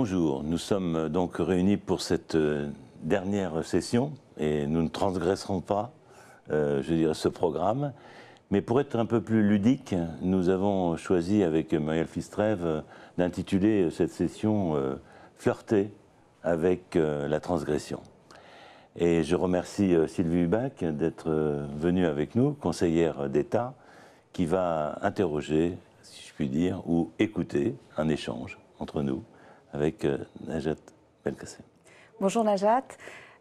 Bonjour, nous sommes donc réunis pour cette dernière session et nous ne transgresserons pas, je dirais, ce programme. Mais pour être un peu plus ludique, nous avons choisi avec Muriel Fistrève d'intituler cette session Flirter avec la transgression. Et je remercie Sylvie Hubac d'être venue avec nous, conseillère d'État, qui va interroger, si je puis dire, ou écouter un échange entre nous avec Najat Belkacem. Bonjour Najat,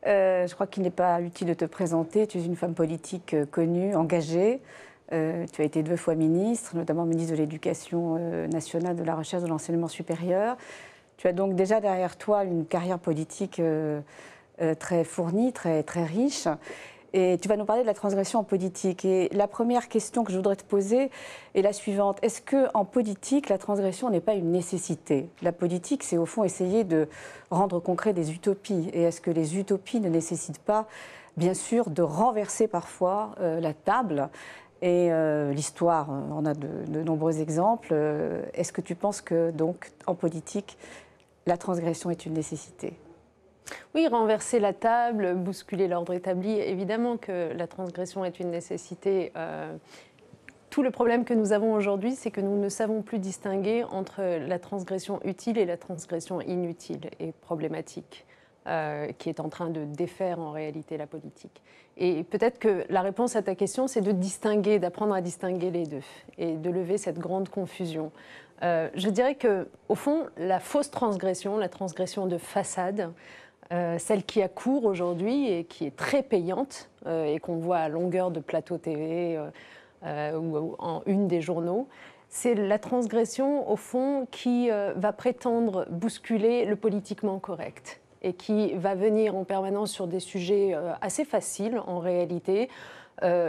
je crois qu'il n'est pas utile de te présenter, tu es une femme politique connue, engagée, tu as été 2 fois ministre, notamment ministre de l'Éducation nationale, de la Recherche, de l'Enseignement supérieur. Tu as donc déjà derrière toi une carrière politique très fournie, très riche. Et tu vas nous parler de la transgression en politique. Et la première question que je voudrais te poser est la suivante. Est-ce qu'en politique, la transgression n'est pas une nécessité? La politique, c'est au fond essayer de rendre concret des utopies. Et est-ce que les utopies ne nécessitent pas, bien sûr, de renverser parfois la table? Et l'histoire, on a de nombreux exemples. Est-ce que tu penses que, donc, en politique, la transgression est une nécessité? Oui, renverser la table, bousculer l'ordre établi, évidemment que la transgression est une nécessité. Tout le problème que nous avons aujourd'hui, c'est que nous ne savons plus distinguer entre la transgression utile et la transgression inutile et problématique, qui est en train de défaire en réalité la politique. Et peut-être que la réponse à ta question, c'est de distinguer, d'apprendre à distinguer les deux et de lever cette grande confusion. Je dirais qu'au fond, la fausse transgression, la transgression de façade, celle qui a cours aujourd'hui et qui est très payante et qu'on voit à longueur de plateau TV ou en une des journaux, c'est la transgression, au fond, qui va prétendre bousculer le politiquement correct et qui va venir en permanence sur des sujets assez faciles, en réalité,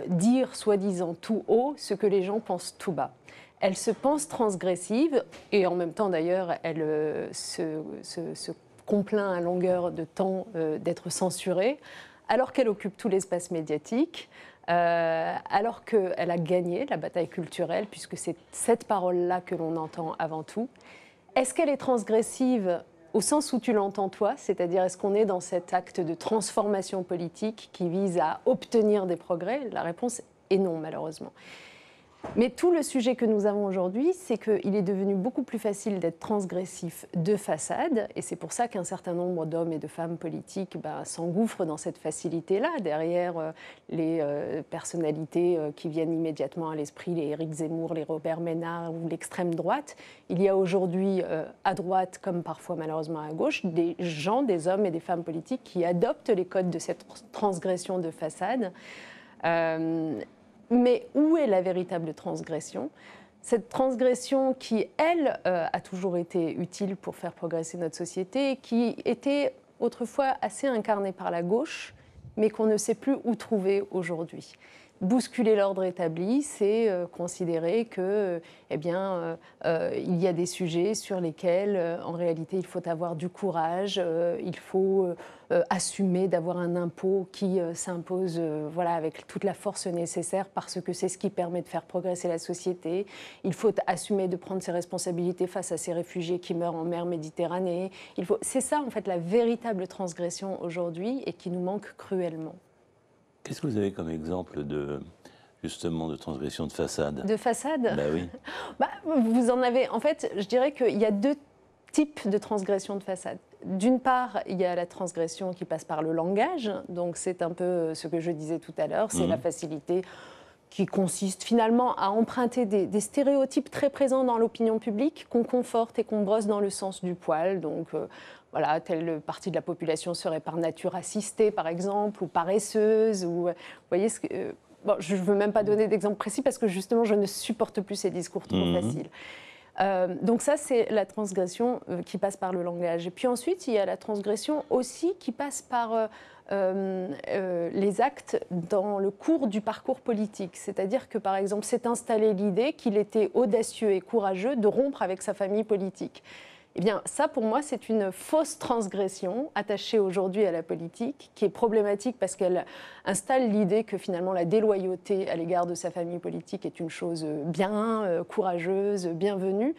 dire soi-disant tout haut ce que les gens pensent tout bas. Elle se pense transgressive et en même temps, d'ailleurs, elle se complaint à longueur de temps d'être censurée, alors qu'elle occupe tout l'espace médiatique, alors qu'elle a gagné la bataille culturelle, puisque c'est cette parole-là que l'on entend avant tout. Est-ce qu'elle est transgressive au sens où tu l'entends toi, c'est-à-dire est-ce qu'on est dans cet acte de transformation politique qui vise à obtenir des progrès? La réponse est non, malheureusement. Mais tout le sujet que nous avons aujourd'hui, c'est qu'il est devenu beaucoup plus facile d'être transgressif de façade, et c'est pour ça qu'un certain nombre d'hommes et de femmes politiques s'engouffrent dans cette facilité-là, derrière les personnalités qui viennent immédiatement à l'esprit, les Éric Zemmour, les Robert Ménard ou l'extrême droite. Il y a aujourd'hui, à droite, comme parfois malheureusement à gauche, des gens, des hommes et des femmes politiques qui adoptent les codes de cette transgression de façade. Mais où est la véritable transgression? Cette transgression qui, elle, a toujours été utile pour faire progresser notre société, qui était autrefois assez incarnée par la gauche, mais qu'on ne sait plus où trouver aujourd'hui. Bousculer l'ordre établi, c'est considérer que, il y a des sujets sur lesquels, en réalité, il faut avoir du courage, il faut assumer d'avoir un impôt qui s'impose, avec toute la force nécessaire, parce que c'est ce qui permet de faire progresser la société. Il faut assumer de prendre ses responsabilités face à ces réfugiés qui meurent en mer Méditerranée. C'est ça, en fait, la véritable transgression aujourd'hui et qui nous manque cruellement. Qu'est-ce que vous avez comme exemple justement de transgression de façade? De façade? Bah oui. Vous en avez. En fait, je dirais qu'il y a 2 types de transgression de façade. D'une part, il y a la transgression qui passe par le langage. Donc, c'est un peu ce que je disais tout à l'heure. C'est la facilité qui consiste finalement à emprunter des stéréotypes très présents dans l'opinion publique qu'on conforte et qu'on brosse dans le sens du poil. Donc, telle partie de la population serait par nature assistée, par exemple, ou paresseuse. Ou, vous voyez, je ne veux même pas donner d'exemple précis parce que justement, je ne supporte plus ces discours trop faciles. Donc ça, c'est la transgression qui passe par le langage. Et puis ensuite, il y a la transgression aussi qui passe par les actes dans le cours du parcours politique. C'est-à-dire que, par exemple, s'est installée l'idée qu'il était audacieux et courageux de rompre avec sa famille politique. Eh bien, ça, pour moi, c'est une fausse transgression attachée aujourd'hui à la politique, qui est problématique parce qu'elle installe l'idée que finalement la déloyauté à l'égard de sa famille politique est une chose bien, courageuse, bienvenue.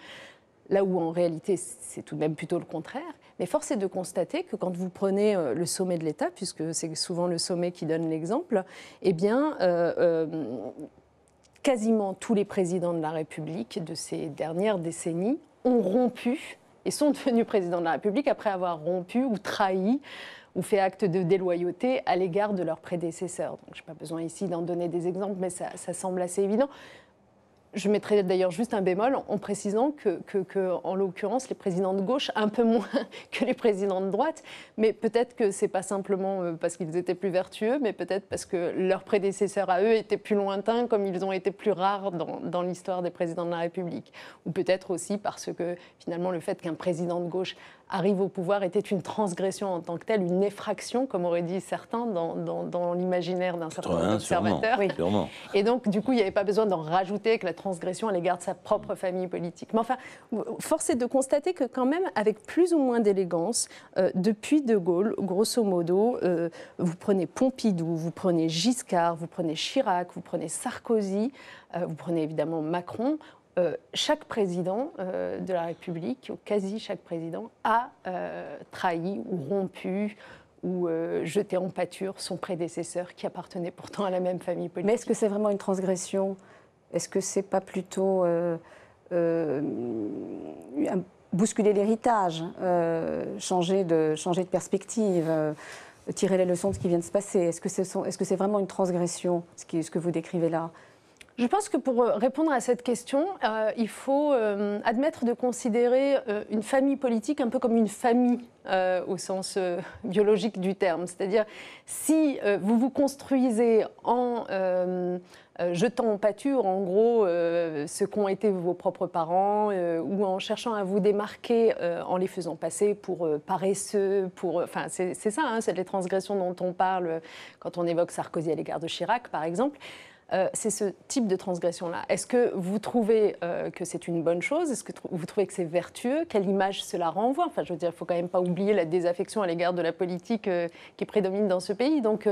là où en réalité c'est tout de même plutôt le contraire. Mais force est de constater que quand vous prenez le sommet de l'État, puisque c'est souvent le sommet qui donne l'exemple, eh bien, quasiment tous les présidents de la République de ces dernières décennies ont rompu et sont devenus présidents de la République après avoir rompu ou trahi ou fait acte de déloyauté à l'égard de leurs prédécesseurs. Donc, je n'ai pas besoin ici d'en donner des exemples, mais ça semble assez évident. Je mettrai d'ailleurs juste un bémol en précisant que, en l'occurrence, les présidents de gauche, un peu moins que les présidents de droite, mais peut-être que ce n'est pas simplement parce qu'ils étaient plus vertueux, mais peut-être parce que leurs prédécesseurs à eux étaient plus lointains, comme ils ont été plus rares dans l'histoire des présidents de la République. Ou peut-être aussi parce que, finalement, le fait qu'un président de gauche arrive au pouvoir était une transgression en tant que telle, une effraction, comme auraient dit certains dans l'imaginaire d'un certain nombre d'observateurs. Sûrement. Et donc, du coup, il n'y avait pas besoin d'en rajouter que la transgression à l'égard de sa propre famille politique. Mais enfin, force est de constater que quand même, avec plus ou moins d'élégance, depuis De Gaulle, grosso modo, vous prenez Pompidou, vous prenez Giscard, vous prenez Chirac, vous prenez Sarkozy, vous prenez évidemment Macron, chaque président de la République, ou quasi chaque président, a trahi ou rompu ou jeté en pâture son prédécesseur qui appartenait pourtant à la même famille politique. Mais est-ce que c'est vraiment une transgression? Est-ce que c'est pas plutôt bousculer l'héritage, changer de perspective, tirer les leçons de ce qui vient de se passer? Est-ce que c'est vraiment une transgression, ce que vous décrivez là? Je pense que pour répondre à cette question, il faut admettre de considérer une famille politique un peu comme une famille au sens biologique du terme. C'est-à-dire, si vous vous construisez en jetant en pâture, en gros, ce qu'ont été vos propres parents, ou en cherchant à vous démarquer en les faisant passer pour paresseux, enfin, c'est ça, hein, c'est les transgressions dont on parle quand on évoque Sarkozy à l'égard de Chirac, par exemple. C'est ce type de transgression-là. Est-ce que vous trouvez que c'est une bonne chose? Est-ce que vous trouvez que c'est vertueux? Quelle image cela renvoie? Enfin, je veux dire, il ne faut quand même pas oublier la désaffection à l'égard de la politique qui prédomine dans ce pays. Donc,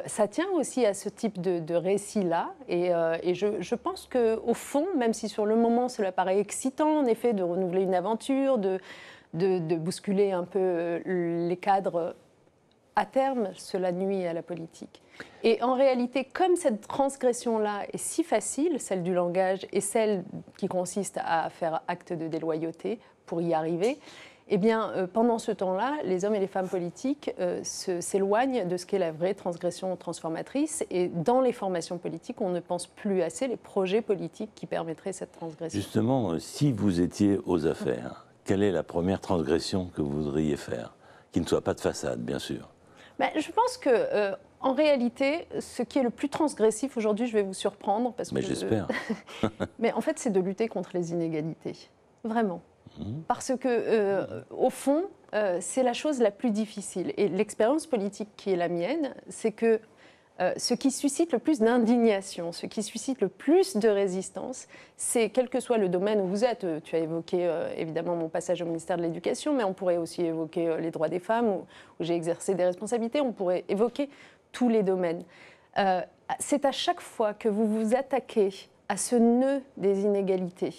ça tient aussi à ce type de récit-là. Et je pense qu'au fond, même si sur le moment, cela paraît excitant, en effet, de renouveler une aventure, de bousculer un peu les cadres, à terme, cela nuit à la politique. Et en réalité, comme cette transgression-là est si facile, celle du langage et celle qui consiste à faire acte de déloyauté pour y arriver, eh bien, pendant ce temps-là, les hommes et les femmes politiques s'éloignent de ce qu'est la vraie transgression transformatrice. Et dans les formations politiques, on ne pense plus assez les projets politiques qui permettraient cette transgression. Justement, si vous étiez aux affaires, quelle est la première transgression que vous voudriez faire? Qui ne soit pas de façade, bien sûr. Ben, je pense que, en réalité, ce qui est le plus transgressif aujourd'hui, je vais vous surprendre. Mais j'espère. Mais en fait, c'est de lutter contre les inégalités. Vraiment. Parce que, au fond, c'est la chose la plus difficile. Et l'expérience politique qui est la mienne, c'est que ce qui suscite le plus d'indignation, ce qui suscite le plus de résistance, c'est quel que soit le domaine où vous êtes. Tu as évoqué évidemment mon passage au ministère de l'Éducation, mais on pourrait aussi évoquer les droits des femmes, où j'ai exercé des responsabilités, on pourrait évoquer tous les domaines. C'est à chaque fois que vous vous attaquez à ce nœud des inégalités,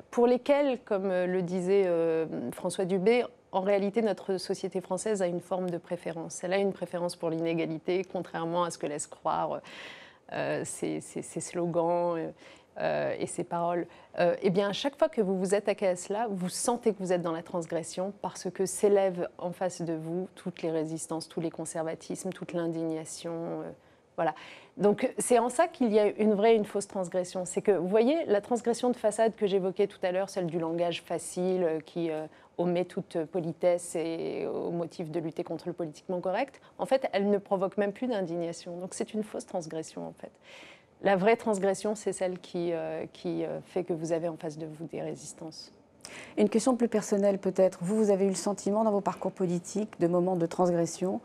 pour lesquelles, comme le disait François Dubé, en réalité, notre société française a une forme de préférence. Elle a une préférence pour l'inégalité, contrairement à ce que laissent croire ces slogans et ces paroles. Eh bien, à chaque fois que vous vous attaquez à cela, vous sentez que vous êtes dans la transgression parce que s'élèvent en face de vous toutes les résistances, tous les conservatismes, toute l'indignation. Voilà. Donc, c'est en ça qu'il y a une vraie et une fausse transgression. C'est que, vous voyez, la transgression de façade que j'évoquais tout à l'heure, celle du langage facile qui omet toute politesse et au motif de lutter contre le politiquement correct, en fait, elle ne provoque même plus d'indignation. Donc, c'est une fausse transgression, en fait. La vraie transgression, c'est celle qui fait que vous avez en face de vous des résistances. Une question plus personnelle, peut-être. Vous avez eu le sentiment, dans vos parcours politiques, de moments de transgression?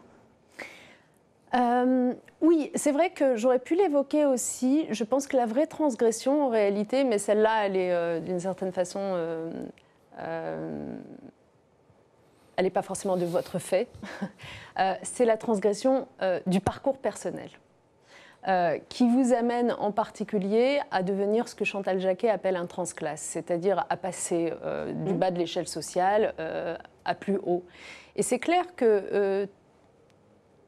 Oui, c'est vrai que j'aurais pu l'évoquer aussi. Je pense que la vraie transgression, en réalité, mais celle-là, elle est d'une certaine façon, elle n'est pas forcément de votre fait, c'est la transgression du parcours personnel. qui vous amène en particulier à devenir ce que Chantal Jacquet appelle un transclasse, c'est-à-dire à passer du bas de l'échelle sociale à plus haut. Et c'est clair que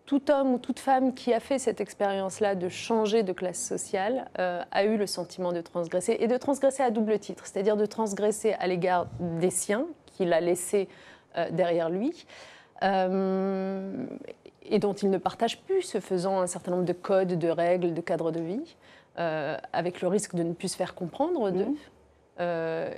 tout homme ou toute femme qui a fait cette expérience-là de changer de classe sociale a eu le sentiment de transgresser, et de transgresser à double titre, c'est-à-dire de transgresser à l'égard des siens qu'il a laissés derrière lui, et dont il ne partage plus, se faisant un certain nombre de codes, de règles, de cadres de vie, avec le risque de ne plus se faire comprendre d'eux.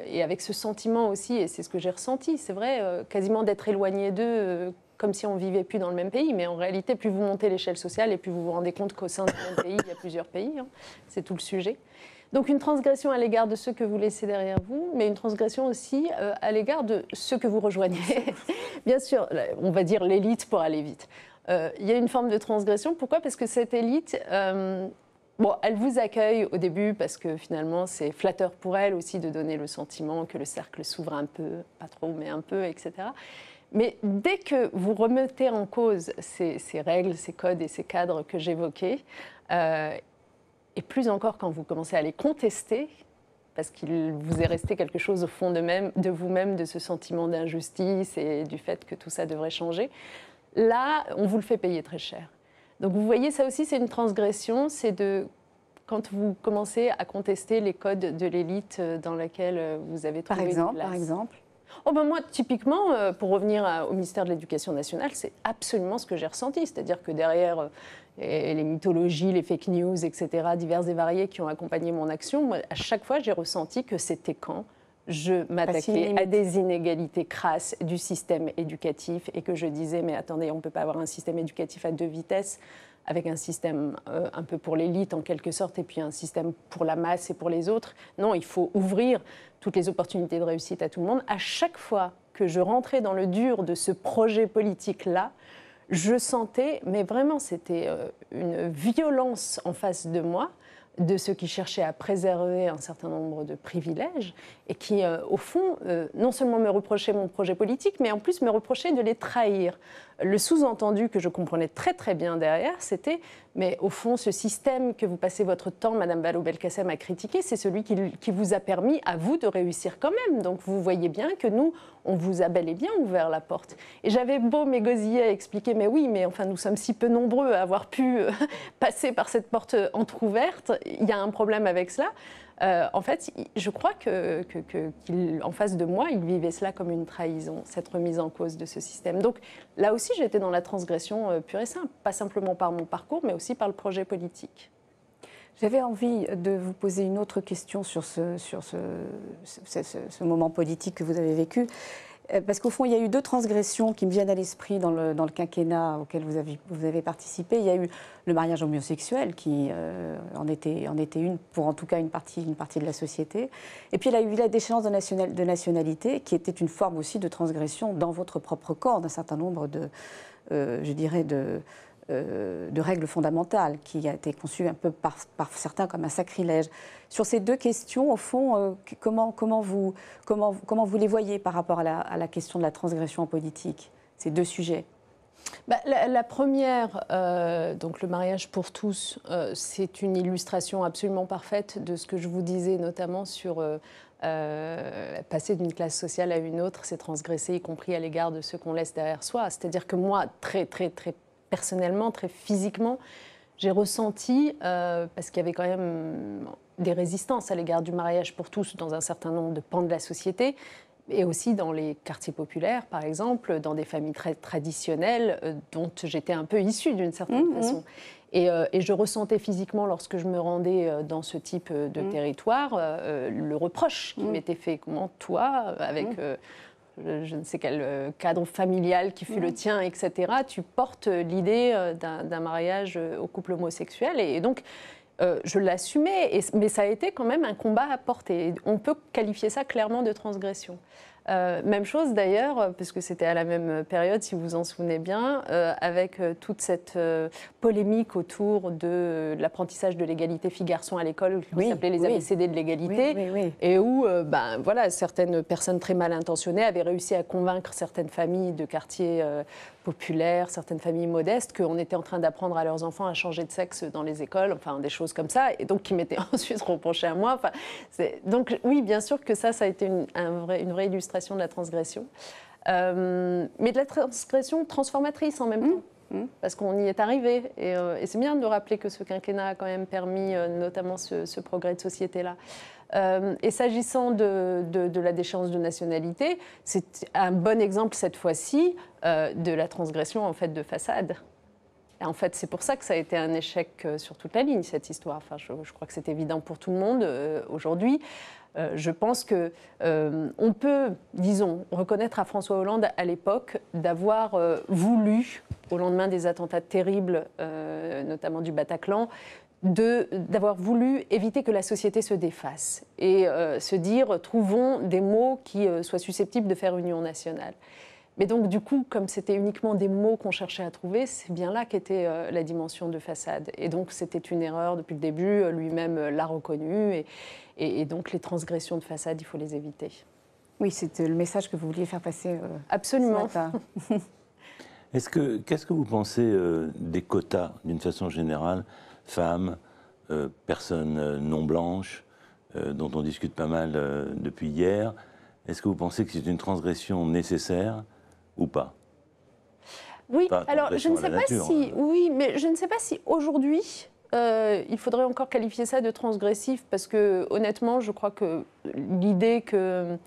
Et avec ce sentiment aussi, et c'est ce que j'ai ressenti, c'est vrai, quasiment d'être éloigné d'eux, comme si on ne vivait plus dans le même pays. Mais en réalité, plus vous montez l'échelle sociale, et plus vous vous rendez compte qu'au sein du même pays, il y a plusieurs pays. Hein. C'est tout le sujet. Donc une transgression à l'égard de ceux que vous laissez derrière vous, mais une transgression aussi à l'égard de ceux que vous rejoignez. Bien sûr, on va dire l'élite pour aller vite. Il y a une forme de transgression. Pourquoi ? Parce que cette élite... Bon, elle vous accueille au début parce que finalement, c'est flatteur pour elle aussi de donner le sentiment que le cercle s'ouvre un peu, pas trop, mais un peu, etc. Mais dès que vous remettez en cause ces règles, ces codes et ces cadres que j'évoquais, et plus encore quand vous commencez à les contester, parce qu'il vous est resté quelque chose au fond de vous-même, de ce sentiment d'injustice et du fait que tout ça devrait changer, là, on vous le fait payer très cher. Donc vous voyez, ça aussi c'est une transgression, c'est quand vous commencez à contester les codes de l'élite dans laquelle vous avez trouvé une place. Par exemple Oh ben moi, typiquement, pour revenir au ministère de l'Éducation nationale, c'est absolument ce que j'ai ressenti. C'est-à-dire que derrière les mythologies, les fake news, etc., diverses et variées qui ont accompagné mon action, moi, à chaque fois j'ai ressenti que c'était quand je m'attaquais à des inégalités crasses du système éducatif et que je disais, mais attendez, on ne peut pas avoir un système éducatif à deux vitesses, avec un système un peu pour l'élite en quelque sorte, et puis un système pour la masse et pour les autres. Non, il faut ouvrir toutes les opportunités de réussite à tout le monde. À chaque fois que je rentrais dans le dur de ce projet politique-là, je sentais, mais vraiment c'était une violence en face de moi, de ceux qui cherchaient à préserver un certain nombre de privilèges et qui, au fond, non seulement me reprochaient mon projet politique, mais en plus me reprochaient de les trahir. Le sous-entendu que je comprenais très très bien derrière, c'était « mais au fond, ce système que vous passez votre temps, Madame Vallaud-Belkacem, à critiquer, c'est celui qui vous a permis à vous de réussir quand même. Donc vous voyez bien que nous, on vous a bel et bien ouvert la porte. » Et j'avais beau m'égosiller à expliquer « mais oui, mais enfin nous sommes si peu nombreux à avoir pu passer par cette porte entrouverte, il y a un problème avec cela. » En fait, je crois qu'en face de moi, il vivait cela comme une trahison, cette remise en cause de ce système. Donc là aussi, j'étais dans la transgression pure et simple, pas simplement par mon parcours, mais aussi par le projet politique. J'avais envie de vous poser une autre question sur ce moment politique que vous avez vécu. Parce qu'au fond, il y a eu deux transgressions qui me viennent à l'esprit dans le quinquennat auquel vous avez participé. Il y a eu le mariage homosexuel, qui en était une, pour en tout cas une partie de la société. Et puis il y a eu la déchéance de nationalité, qui était une forme aussi de transgression dans votre propre corps d'un certain nombre de règles fondamentales, qui a été conçue un peu par certains comme un sacrilège. Sur ces deux questions, au fond, comment vous les voyez par rapport à la question de la transgression en politique, ces deux sujets? La première, donc le mariage pour tous, c'est une illustration absolument parfaite de ce que je vous disais, notamment sur passer d'une classe sociale à une autre, c'est transgresser, y compris à l'égard de ceux qu'on laisse derrière soi. C'est-à-dire que moi, très, très, très personnellement, très physiquement, j'ai ressenti, parce qu'il y avait quand même des résistances à l'égard du mariage pour tous dans un certain nombre de pans de la société, et aussi dans les quartiers populaires, par exemple, dans des familles très traditionnelles, dont j'étais un peu issue d'une certaine façon. Et je ressentais physiquement, lorsque je me rendais dans ce type de territoire, le reproche qui m'était fait. Comment toi, avec... je ne sais quel cadre familial qui fut le tien, etc., tu portes l'idée d'un mariage au couple homosexuel. Et donc, je l'assumais, mais ça a été quand même un combat à porter. On peut qualifier ça clairement de transgression. Même chose d'ailleurs, puisque c'était à la même période, si vous vous en souvenez bien, avec toute cette polémique autour de l'apprentissage de l'égalité filles-garçons à l'école, qui s'appelait les ABCD de l'égalité, et où voilà, certaines personnes très mal intentionnées avaient réussi à convaincre certaines familles de quartiers populaires, certaines familles modestes, qu'on était en train d'apprendre à leurs enfants à changer de sexe dans les écoles, enfin des choses comme ça, et donc qui m'étaient ensuite reprochées à moi. Enfin, donc oui, bien sûr que ça a été une vraie illustration de la transgression, mais de la transgression transformatrice en même temps, parce qu'on y est arrivé. Et c'est bien de rappeler que ce quinquennat a quand même permis notamment ce progrès de société-là. Et s'agissant de la déchéance de nationalité, c'est un bon exemple cette fois-ci de la transgression en fait, de façade. Et en fait, c'est pour ça que ça a été un échec sur toute la ligne, cette histoire. Enfin, je crois que c'est évident pour tout le monde aujourd'hui. Je pense qu'on peut, disons, reconnaître à François Hollande à l'époque d'avoir voulu, au lendemain des attentats terribles, notamment du Bataclan, d'avoir voulu éviter que la société se défasse et se dire, trouvons des mots qui soient susceptibles de faire union nationale. Mais donc, du coup, comme c'était uniquement des mots qu'on cherchait à trouver, c'est bien là qu'était la dimension de façade. Et donc, c'était une erreur depuis le début, lui-même l'a reconnu. Et donc, les transgressions de façade, il faut les éviter. Oui, c'était le message que vous vouliez faire passer absolument. Ce matin. Qu'est-ce que vous pensez des quotas, d'une façon générale, femmes, personnes non blanches, dont on discute pas mal depuis hier? Est-ce que vous pensez que c'est une transgression nécessaire ou pas? Oui, alors je ne sais pas si, oui, mais je ne sais pas si aujourd'hui il faudrait encore qualifier ça de transgressif, parce que honnêtement, je crois que l'idée que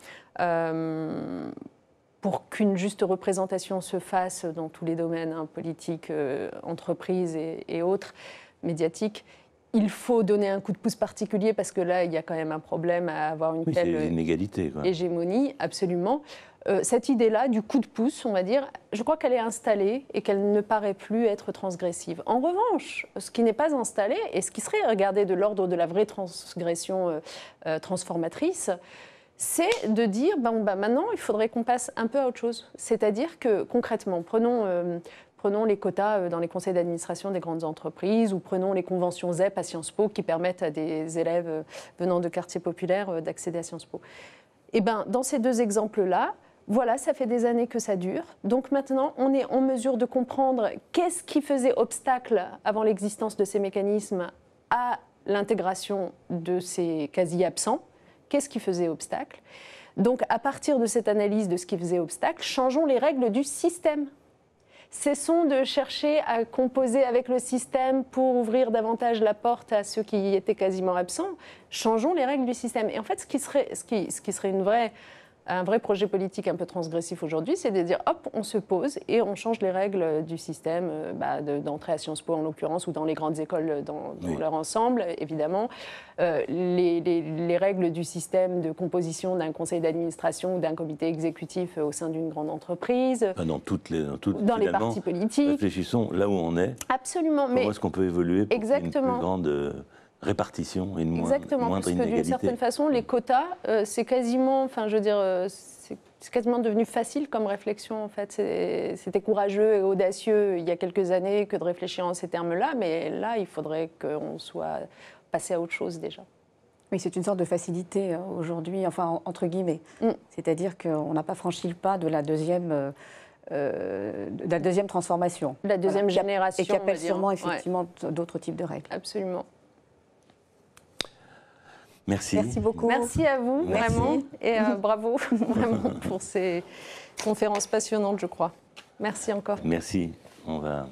pour qu'une juste représentation se fasse dans tous les domaines, hein, politique, entreprise et autres, médiatiques, il faut donner un coup de pouce particulier, parce que là, il y a quand même un problème à avoir une telle inégalité, quoi. Hégémonie, absolument. Cette idée-là, du coup de pouce, on va dire, je crois qu'elle est installée et qu'elle ne paraît plus être transgressive. En revanche, ce qui n'est pas installé, et ce qui serait regardé de l'ordre de la vraie transgression transformatrice, c'est de dire, maintenant, il faudrait qu'on passe un peu à autre chose. C'est-à-dire que, concrètement, prenons les quotas dans les conseils d'administration des grandes entreprises, ou prenons les conventions ZEP à Sciences Po qui permettent à des élèves venant de quartiers populaires d'accéder à Sciences Po. Et bien, dans ces deux exemples-là, voilà, ça fait des années que ça dure. Donc maintenant, on est en mesure de comprendre qu'est-ce qui faisait obstacle avant l'existence de ces mécanismes à l'intégration de ces quasi-absents. Qu'est-ce qui faisait obstacle? Donc à partir de cette analyse de ce qui faisait obstacle, changeons les règles du système. Cessons de chercher à composer avec le système pour ouvrir davantage la porte à ceux qui étaient quasiment absents. Changeons les règles du système. Et en fait, ce qui serait un vrai projet politique un peu transgressif aujourd'hui, c'est de dire, hop, on se pose et on change les règles du système d'entrée à Sciences Po en l'occurrence, ou dans les grandes écoles dans leur ensemble, évidemment. Les règles du système de composition d'un conseil d'administration ou d'un comité exécutif au sein d'une grande entreprise. Dans les partis politiques. Réfléchissons là où on est. Absolument. Comment est-ce qu'on peut évoluer pour une plus grande répartition et une moindre inégalité. Parce que d'une certaine façon, les quotas, c'est quasiment, enfin, je veux dire, c'est quasiment devenu facile comme réflexion, en fait. C'était courageux et audacieux il y a quelques années que de réfléchir en ces termes-là, mais là, il faudrait qu'on soit passé à autre chose déjà. Oui, c'est une sorte de facilité aujourd'hui, enfin, entre guillemets. C'est-à-dire qu'on n'a pas franchi le pas de la deuxième transformation. La deuxième génération. Et qui appelle sûrement, effectivement, d'autres types de règles. Absolument. Merci. Merci beaucoup. Merci à vous, vraiment. Et bravo, vraiment, pour ces conférences passionnantes, je crois. Merci encore. Merci. On va